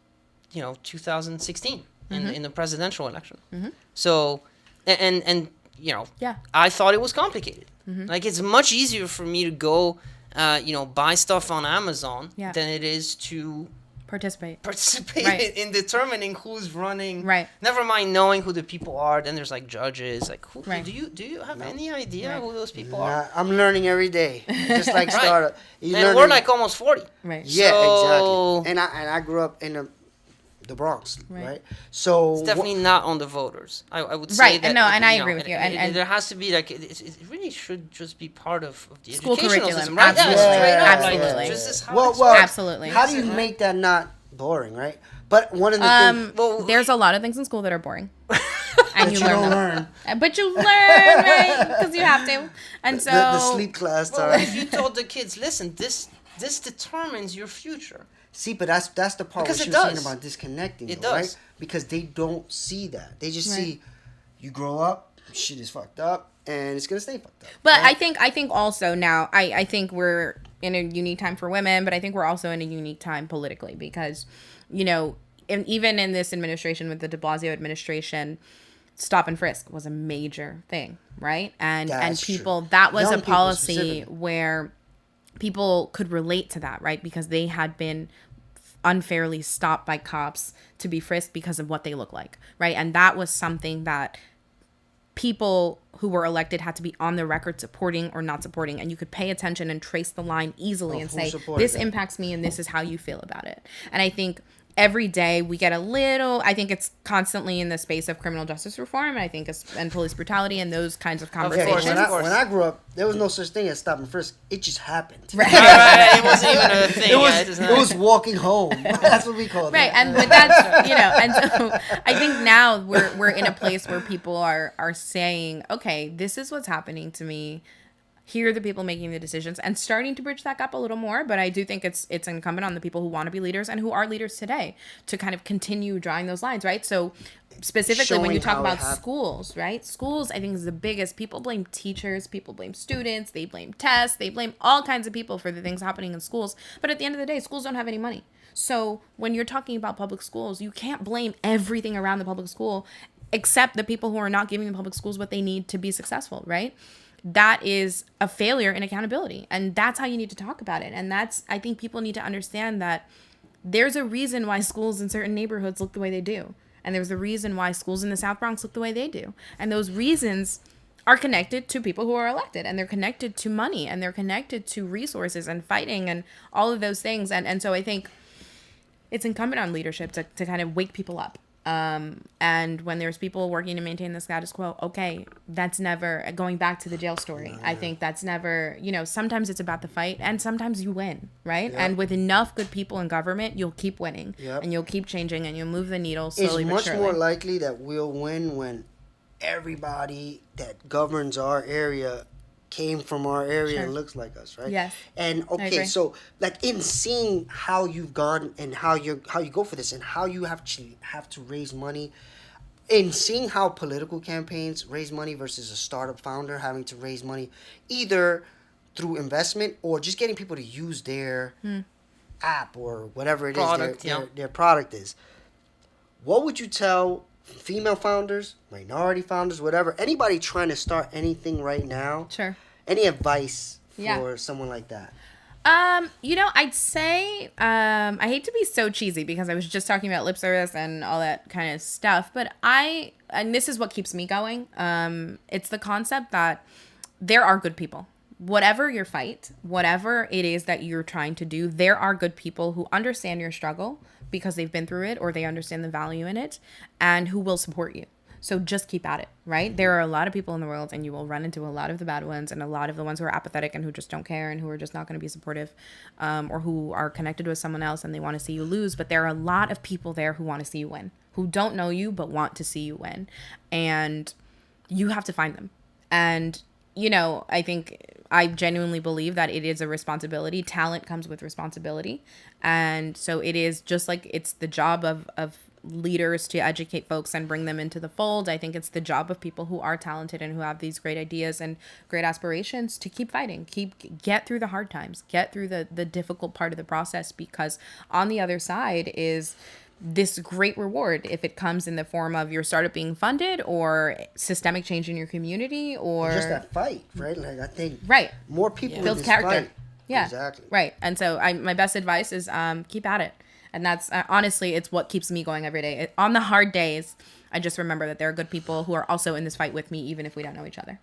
2016 in the presidential election. Mm-hmm. So and Yeah. I thought it was complicated. Mm-hmm. Like, it's much easier for me to go buy stuff on Amazon Yeah. than it is to Participate. participate in determining who's running. Right. Never mind knowing who the people are. Then there's like judges. Like, Right. do you have any idea Right. who those people are? Nah, I'm learning every day. Just like Right. startup. And we're like almost 40. Right. Yeah, So- exactly. And I grew up in the Bronx, Right. right? So It's definitely not on the voters. I would say Right, that. no, and I agree with you, and there has to be like it really should just be part of the School educational curriculum, system, right? Yeah, absolutely. straight up. Absolutely. Like, this is how well, it's well, Absolutely. How do you make that not boring, right? But one of the things Well, There's a lot of things in school that are boring. And that you you learn don't them. learn, But you learn, right? Because you have to. And so the sleep class. Well, Sorry. if you told the kids, listen, this determines your future. See, but that's the part Because what it she was saying does. about disconnecting, It though, does. right? Because they don't see that. They just Right. see you grow up, shit is fucked up, and it's gonna stay fucked up. But right? I think also now I think we're in a unique time for women, but I think we're also in a unique time politically because, and even in this administration with the De Blasio administration, stop and frisk was a major thing, right? And That's people true. that was Young a people policy specifically. where people could relate to that, right? Because they had been unfairly stopped by cops to be frisked because of what they look like, right? And that was something that people who were elected had to be on the record supporting or not supporting, and you could pay attention and trace the line easily and who say, supported this that. impacts me and this is how you feel about it. And I think every day we get I think it's constantly in the space of criminal justice reform, and I think and police brutality and those kinds of Yeah, conversations. when I grew up, there was no such thing as stop and frisk. It just happened. Right, it wasn't even a thing. It was walking home. That's what we called Right, it. and but that's and so I think now we're in a place where people are saying, okay, this is what's happening to me. Here are the people making the decisions and starting to bridge that gap a little more. But I do think it's incumbent on the people who want to be leaders and who are leaders today to kind of continue drawing those lines, right? So specifically when you Showing talk how about it happened. schools, right? Schools, I think, is the biggest. People blame teachers, people blame students, they blame tests, they blame all kinds of people for the things happening in schools. But at the end of the day, schools don't have any money. So when you're talking about public schools, you can't blame everything around the public school except the people who are not giving the public schools what they need to be successful, right? That is a failure in accountability. And that's how you need to talk about it. And I think people need to understand that there's a reason why schools in certain neighborhoods look the way they do. And there's a reason why schools in the South Bronx look the way they do. And those reasons are connected to people who are elected, and they're connected to money, and they're connected to resources and fighting and all of those things. And so I think it's incumbent on leadership to kind of wake people up. And when there's people working to maintain the status quo, okay, that's never going back to the jail story. I think that's never, sometimes it's about the fight and sometimes you win, right? Yep. And with enough good people in government, you'll keep winning Yep. and you'll keep changing and you'll move the needle It's slowly but much surely. more likely that we'll win when everybody that governs our area came from our area Sure. and looks like us, right? Yes. And okay, agree. so like in seeing how you've gone and how you go for this and how you have to raise money, in seeing how political campaigns raise money versus a startup founder having to raise money either through investment or just getting people to use their app or whatever it is Product, yeah. their product is. What would you tell female founders, minority founders, whatever, anybody trying to start anything right now? Sure. Any advice for Yeah. someone like that? I'd say I hate to be so cheesy because I was just talking about lip service and all that kind of stuff, but and this is what keeps me going. It's the concept that there are good people. Whatever your fight, whatever it is that you're trying to do, there are good people who understand your struggle because they've been through it or they understand the value in it and who will support you. So just keep at it, right? There are a lot of people in the world and you will run into a lot of the bad ones and a lot of the ones who are apathetic and who just don't care and who are just not going to be supportive, or who are connected with someone else and they want to see you lose. But there are a lot of people there who want to see you win, who don't know you but want to see you win. And you have to find them. And, I think I genuinely believe that it is a responsibility. Talent comes with responsibility. And so it is just like it's the job of leaders to educate folks and bring them into the fold. I think it's the job of people who are talented and who have these great ideas and great aspirations to keep fighting, get through the hard times, get through the difficult part of the process, because on the other side is this great reward if it comes in the form of your startup being funded or systemic change in your community or just that fight, right? Like I think right more people builds in this character. fight. Yeah, exactly. Right. And so my best advice is keep at it. And that's honestly, it's what keeps me going every day. On the hard days, I just remember that there are good people who are also in this fight with me, even if we don't know each other.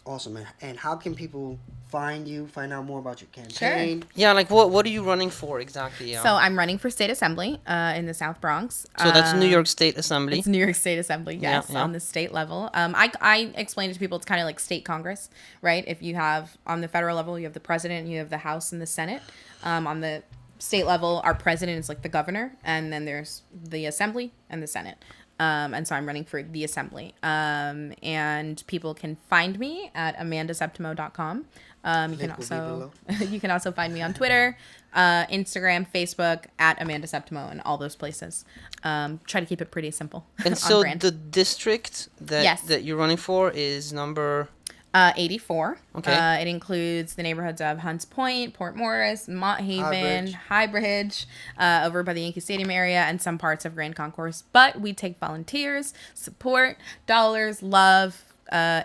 Awesome, man. And how can people find you, find out more about your campaign? Sure. Yeah, like what are you running for exactly? So I'm running for state assembly in the South Bronx. So that's New York State Assembly. It's New York State Assembly, yes, Yeah. on the state level. I explain it to people, it's kind of like state Congress, right? If you have, on the federal level, you have the president, you have the House and the Senate. On the state level, our president is like the governor, and then there's the assembly and the Senate. And so I'm running for the assembly. And people can find me at amandaseptimo.com. You can also find me on Twitter, Instagram, Facebook at Amanda Septimo, and all those places. Try to keep it pretty simple. And so the district that you're running for is number 84. Okay. It includes the neighborhoods of Hunts Point, Port Morris, Mott Haven, Highbridge, over by the Yankee Stadium area, and some parts of Grand Concourse. But we take volunteers, support, dollars, love,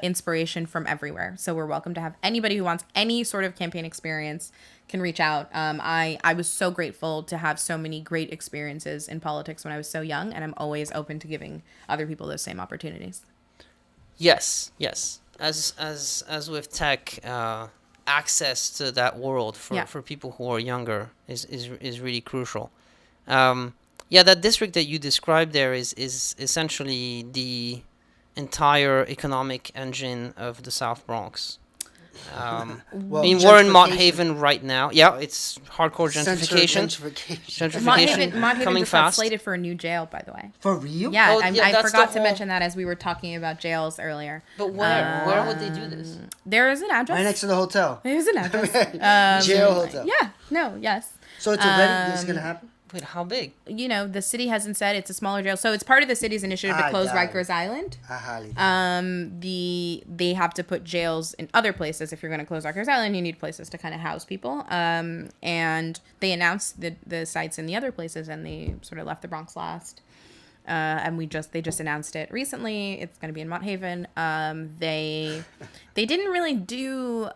inspiration from everywhere. So we're welcome to have anybody who wants any sort of campaign experience can reach out. I was so grateful to have so many great experiences in politics when I was so young, and I'm always open to giving other people those same opportunities. Yes. As with tech, access to that world for people who are younger is really crucial. That district that you described there is essentially the entire economic engine of the South Bronx. We're in Mott Haven right now. Yeah, it's hardcore gentrification. Mott Haven coming just fast. got slated for a new jail, by the way. For real? Yeah, I that's forgot the to mention that as we were talking about jails earlier. But where would they do this? There is an address. Right next to the hotel. There's an address. Jail hotel. Yeah. No. Yes. So it's already this is gonna happen. Wait, how big? The city hasn't said. It's a smaller jail, so it's part of the city's initiative to close Rikers Island. They have to put jails in other places. If you're going to close Rikers Island, you need places to kind of house people. And they announced the sites in the other places, and they sort of left the Bronx last. And they just announced it recently. It's going to be in Mott Haven. They didn't really do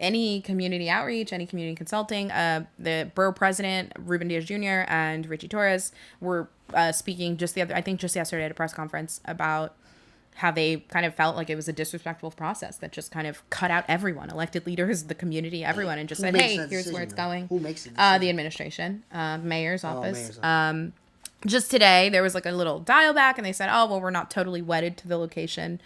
any community outreach, any community consulting. The borough president, Ruben Diaz Jr. and Richie Torres were speaking just yesterday at a press conference about how they kind of felt like it was a disrespectful process that just kind of cut out everyone, elected leaders, the community, everyone, and just said, hey, here's where it's going. Who makes the decision? The administration, mayor's office. Just today, there was like a little dial back, and they said, oh, well, we're not totally wedded to the location.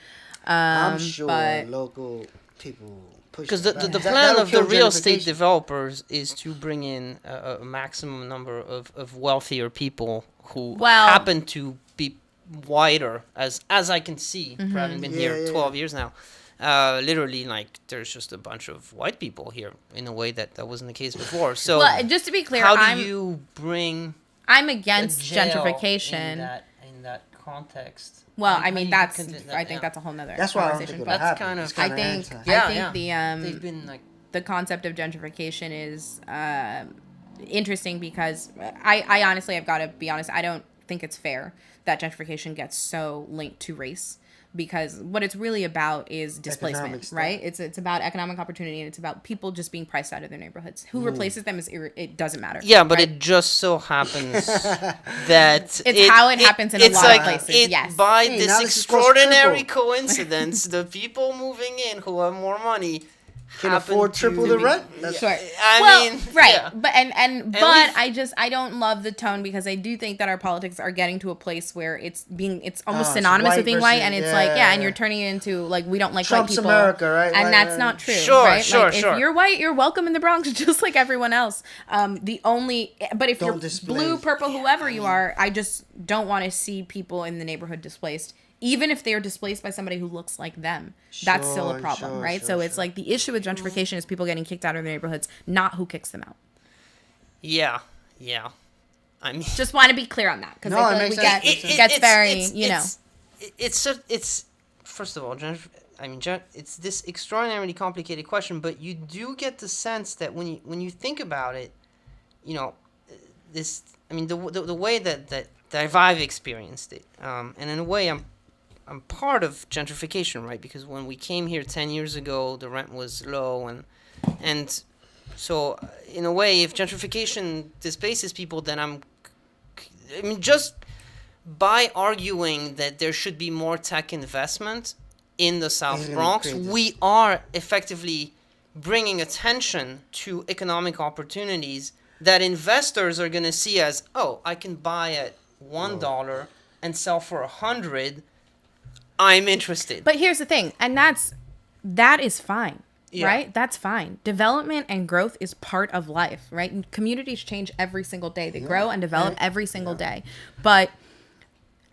I'm sure local people... Because the plan of the real estate developers is to bring in a maximum number of wealthier people who happen to be whiter, as I can see, for having been here 12 years now. Literally, like, there's just a bunch of white people here in a way that wasn't the case before. So, just to be clear, how do you bring... I'm against gentrification. In that context. Well, I mean, I think that's a whole nother that's why conversation. I don't think kind of. I think they've been like the concept of gentrification is interesting because I honestly, I've got to be honest, I don't think it's fair that gentrification gets so linked to race because what it's really about is displacement, Economic stuff. right? It's about economic opportunity, and it's about people just being priced out of their neighborhoods. Who replaces them it doesn't matter. Yeah, but right? it just so happens that It's how it happens in a it's lot of like places, yes. by Hey, this now this is close to extraordinary triple. coincidence, the people moving in who have more money Can happen afford to triple the be- rent? That's Sure. I mean, right. yeah. But but we've- I don't love the tone, because I do think that our politics are getting to a place where it's almost it's synonymous white with being white, versus- and it's yeah, like, yeah, and yeah. you're turning it into like, we don't like Trump's white people. America, right? And Right, that's right. not true. Sure, right? sure, like, sure. If you're white, you're welcome in the Bronx just like everyone else. But if Don't you're displace. blue, purple, whoever you are, I just don't want to see people in the neighborhood displaced. Even if they're displaced by somebody who looks like them, that's still a Sure, problem, sure, right? sure, So it's sure. like the issue with gentrification is people getting kicked out of their neighborhoods, not who kicks them out. Yeah. I mean, Just want to be clear on that, because No, I it feel like makes we sense. get gets very, it's first of all, it's this extraordinarily complicated question, but you do get the sense that when you think about it, the way that I've experienced it, and in a way I'm part of gentrification, right? Because when we came here 10 years ago, the rent was low, and so in a way, if gentrification displaces people, then just by arguing that there should be more tech investment in the South It's gonna Bronx, create this- we are effectively bringing attention to economic opportunities that investors are going to see as, oh, I can buy at $1 and sell for 100. I'm interested. But here's the thing, and that is fine. Yeah. Right? That's fine. Development and growth is part of life, right? And communities change every single day. They grow and develop every single day. But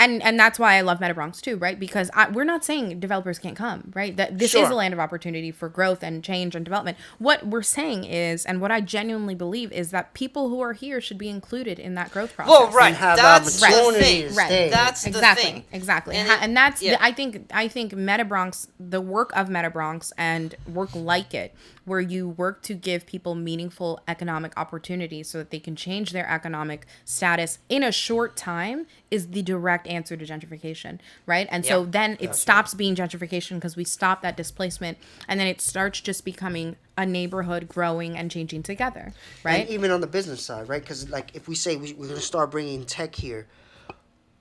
and that's why I love MetaBronx too, right? Because we're not saying developers can't come, right? That this is Sure. a land of opportunity for growth and change and development. What we're saying is, and what I genuinely believe, is that people who are here should be included in that growth process. Well, right. And have the That's the opportunity thing. to Right. stay. That's the Exactly, thing. exactly, And and that's yeah. I think MetaBronx, the work of MetaBronx and work like it, where you work to give people meaningful economic opportunities so that they can change their economic status in a short time, is the direct answer to gentrification, right? And so Yeah. then it stops being gentrification because we stop that displacement, and then it starts just becoming a neighborhood growing and changing together, right? And even on the business side, right? Because like if we say we're going to start bringing tech here,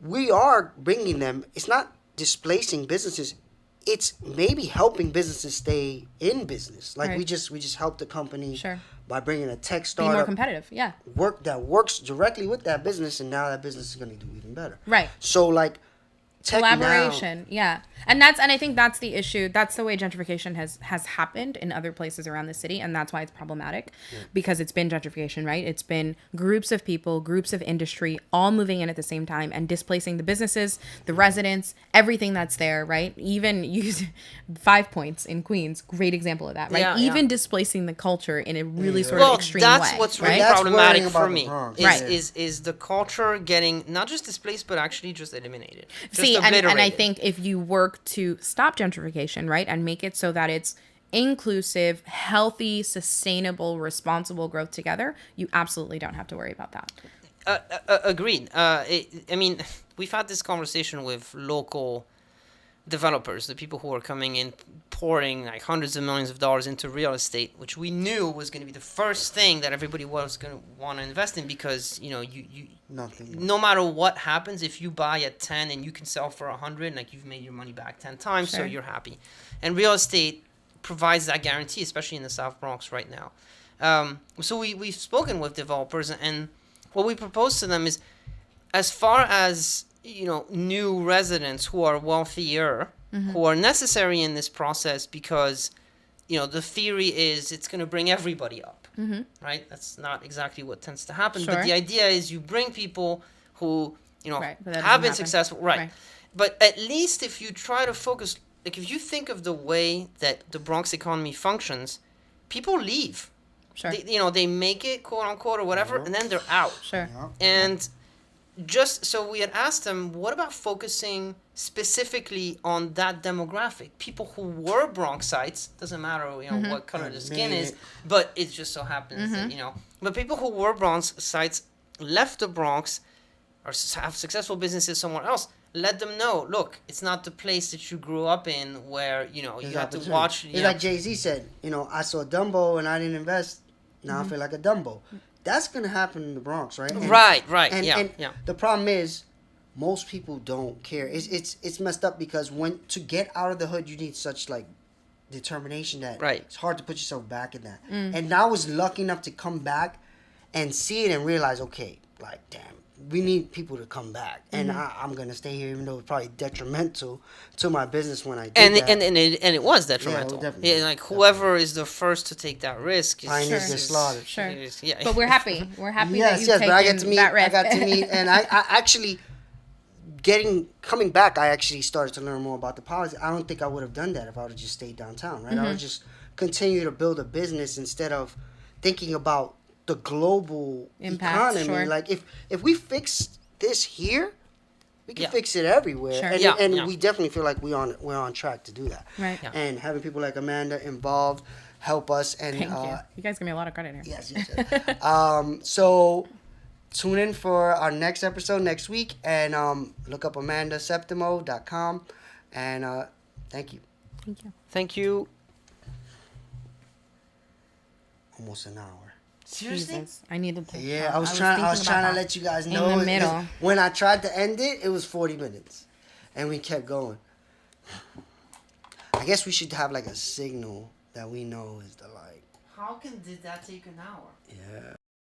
we are bringing them. It's not displacing businesses. It's maybe helping businesses stay in business. Like Right. we just help the company Sure. by bringing a tech Be startup more competitive, yeah. works directly with that business, and now that business is going to do even better. Right. So like tech now- Collaboration, yeah, and I think that's the issue. That's the way gentrification has happened in other places around the city, and that's why it's problematic, because it's been gentrification, right? It's been groups of people, groups of industry, all moving in at the same time and displacing the businesses, the residents, everything that's there, right? Even use 5 Points in Queens, great example of that, right? Yeah, Even yeah. displacing the culture in a really sort Well, of extreme that's way, what's right? really That's problematic worrying for about the me. Bronx. Right. Is the culture getting not just displaced but actually just eliminated? Just See, and I obliterated. think if you work to stop gentrification, right, and make it so that it's inclusive, healthy, sustainable, responsible growth together, you absolutely don't have to worry about that. Agreed. We've had this conversation with local developers, the people who are coming in, pouring like hundreds of millions of dollars into real estate, which we knew was going to be the first thing that everybody was going to want to invest in, because you Nothing. no matter what happens, if you buy at 10 and you can sell for 100, like you've made your money back 10 times, so Sure. you're happy. And real estate provides that guarantee, especially in the South Bronx right now. So we've spoken with developers, and what we propose to them is, as far as new residents who are wealthier, who are necessary in this process, because the theory is it's going to bring everybody up, right? That's not exactly what tends to happen, but Sure. the idea is you bring people who Right, but that have doesn't been happen. successful, right? But at least if you try to focus, like if you think of the way that the Bronx economy functions, people leave. Sure. They make it, quote unquote, or whatever, and then they're out. Sure. Yeah. And just so we had asked them, what about focusing specifically on that demographic? People who were Bronxites, doesn't matter what color the skin is, but it just so happens that, but people who were Bronxites left the Bronx or have successful businesses somewhere else, let them know, look, it's not the place that you grew up in where, you know, There's you have to opportunity. watch. It's like Jay-Z said, you know, I saw Dumbo and I didn't invest. Now I feel like a Dumbo. That's going to happen in the Bronx, right? And, Right, and, yeah, and yeah. the problem is most people don't care. It's messed up because when to get out of the hood, you need such like determination that Right. it's hard to put yourself back in that. And I was lucky enough to come back and see it and realize, okay, like, damn, we need people to come back. And I'm going to stay here even though it's probably detrimental to my business when I do And that. it was detrimental. definitely. Yeah, like whoever is the first to take that risk is Pioneers get slaughtered. Sure. Yeah. But we're happy. We're happy that Yes, you've yes, taken but I get to meet. that I risk. got to meet, and I actually coming back. I actually started to learn more about the politics. I don't think I would have done that if I would have just stayed downtown. Right, I would just continue to build a business instead of thinking about the global Impact, economy. sure. Like if we fix this here, we can Yeah. fix it everywhere. Sure. And, Yeah, and yeah. we definitely feel like we're on track to do that. Right. Yeah. And having people like Amanda involved help us. And Thank you. You guys give me a lot of credit here. yes, yes. Yes. So tune in for our next episode next week, and look up AmandaSeptimo.com. And thank you. Thank you. Thank you. Almost an hour. Jesus. I needed to. Yeah, I was trying to thinking about that. let you guys In know. the middle. When I tried to end it, it was 40 minutes, and we kept going. I guess we should have like a signal that we know is the like. How did that take an hour? Yeah.